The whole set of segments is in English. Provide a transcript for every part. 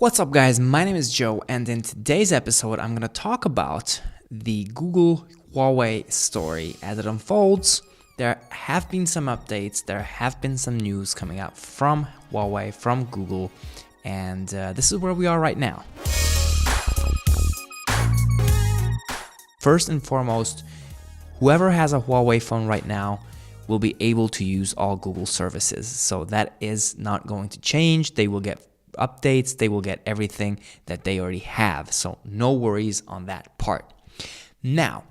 What's up guys, my name is Joe, and in today's episode I'm going to talk about the Google Huawei story as it unfolds. There have been some updates, there have been some news coming out from Huawei, from Google, and this is where we are right now. First and foremost, whoever has a Huawei phone right now will be able to use all Google services, so that is not going to change. They will get updates, they will get everything that they already have, so no worries on that part. Now,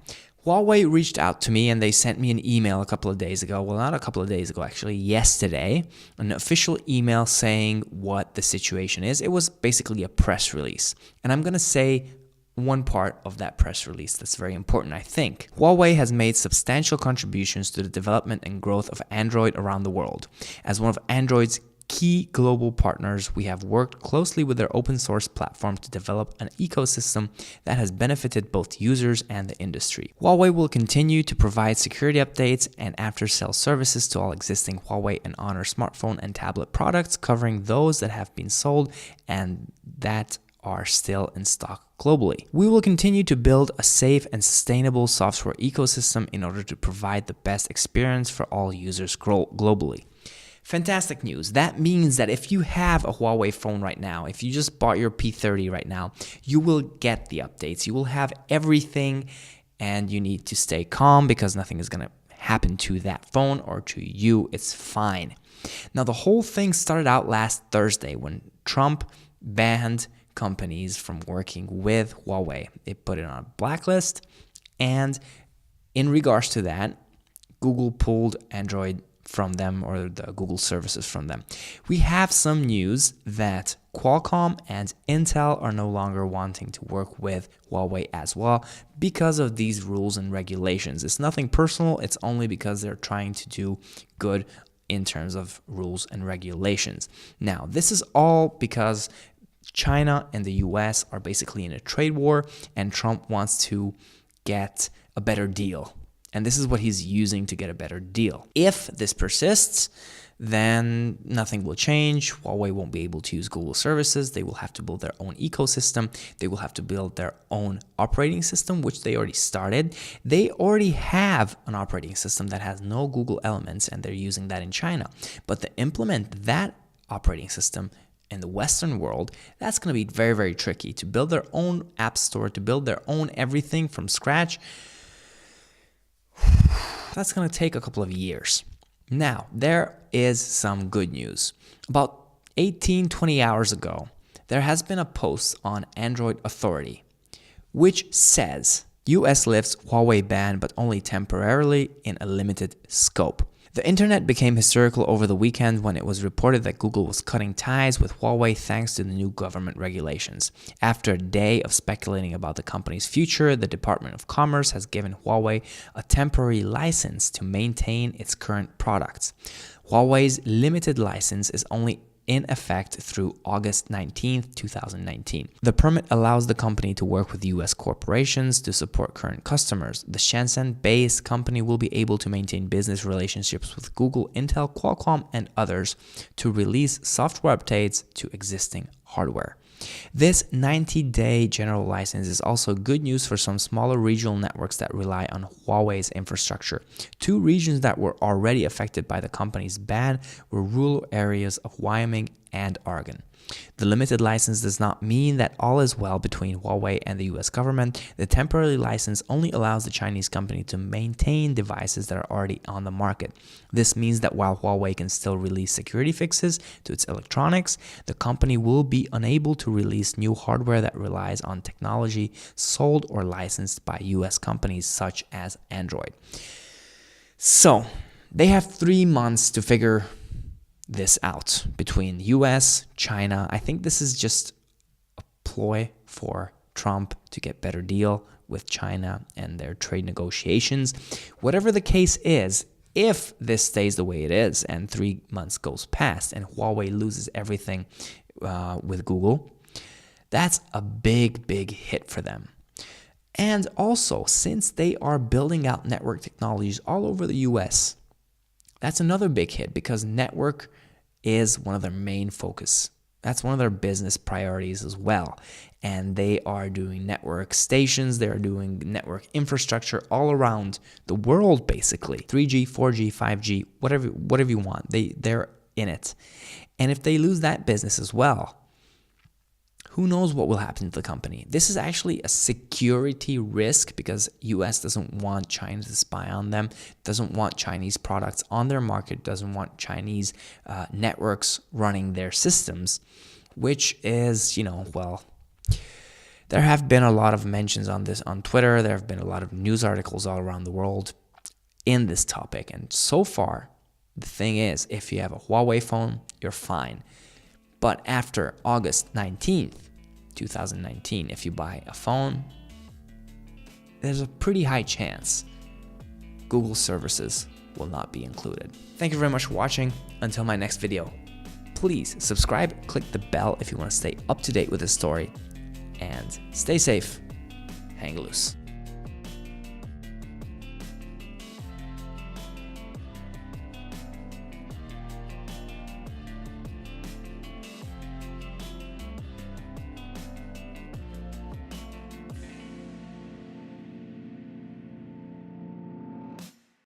Huawei reached out to me and they sent me an email a couple of days ago, well not a couple of days ago actually, yesterday, an official email saying what the situation is. It was basically a press release, and I'm gonna say one part of that press release that's very important, I think. Huawei has made substantial contributions to the development and growth of Android around the world. As one of Android's key global partners, we have worked closely with their open source platform to develop an ecosystem that has benefited both users and the industry. Huawei will continue to provide security updates and after-sales services to all existing Huawei and Honor smartphone and tablet products, covering those that have been sold and that are still in stock globally. We will continue to build a safe and sustainable software ecosystem in order to provide the best experience for all users globally. Fantastic news. That means that if you have a Huawei phone right now, if you just bought your P30 right now, you will get the updates. You will have everything, and you need to stay calm because nothing is going to happen to that phone or to you. It's fine. Now, the whole thing started out last Thursday when Trump banned companies from working with Huawei. They put it on a blacklist, and in regards to that, Google pulled Android from them, or the Google services from them. We have some news that Qualcomm and Intel are no longer wanting to work with Huawei as well because of these rules and regulations. It's nothing personal, it's only because they're trying to do good in terms of rules and regulations. Now, this is all because China and the US are basically in a trade war, and Trump wants to get a better deal. And this is what he's using to get a better deal. If this persists, then nothing will change. Huawei won't be able to use Google services. They will have to build their own ecosystem. They will have to build their own operating system, which they already started. They already have an operating system that has no Google elements, and they're using that in China. But to implement that operating system in the Western world, that's going to be very, very tricky. To build their own app store, to build their own everything from scratch, that's going to take a couple of years. Now, there is some good news. About 20 hours ago, there has been a post on Android Authority, which says, US lifts Huawei ban, but only temporarily in a limited scope. The internet became hysterical over the weekend when it was reported that Google was cutting ties with Huawei thanks to the new government regulations. After a day of speculating about the company's future, the Department of Commerce has given Huawei a temporary license to maintain its current products. Huawei's limited license is only in effect through August 19, 2019. The permit allows the company to work with US corporations to support current customers. The Shenzhen-based company will be able to maintain business relationships with Google, Intel, Qualcomm, and others to release software updates to existing hardware. This 90-day general license is also good news for some smaller regional networks that rely on Huawei's infrastructure. Two regions that were already affected by the company's ban were rural areas of Wyoming and Oregon. The limited license does not mean that all is well between Huawei and the US government. The temporary license only allows the Chinese company to maintain devices that are already on the market. This means that while Huawei can still release security fixes to its electronics, the company will be unable to release new hardware that relies on technology sold or licensed by US companies such as Android. So, they have 3 months to figure this out between US, China. I think this is just a ploy for Trump to get better deal with China and their trade negotiations. Whatever the case is, if this stays the way it is and 3 months goes past and Huawei loses everything with Google, that's a big, big hit for them. And also, since they are building out network technologies all over the US, that's another big hit because network is one of their main focus That's one of their business priorities as well. And they are doing network stations, they're doing network infrastructure all around the world, basically. 3G, 4G, 5G, whatever you want. They're in it. And if they lose that business as well, who knows what will happen to the company? This is actually a security risk because US doesn't want China to spy on them, doesn't want Chinese products on their market, doesn't want Chinese networks running their systems, which is, well, there have been a lot of mentions on this on Twitter. There have been a lot of news articles all around the world in this topic. And so far, the thing is, if you have a Huawei phone, you're fine. But after August 19th, 2019, if you buy a phone, there's a pretty high chance Google services will not be included. Thank you very much for watching. Until my next video, please subscribe, click the bell if you want to stay up to date with this story, and stay safe, hang loose.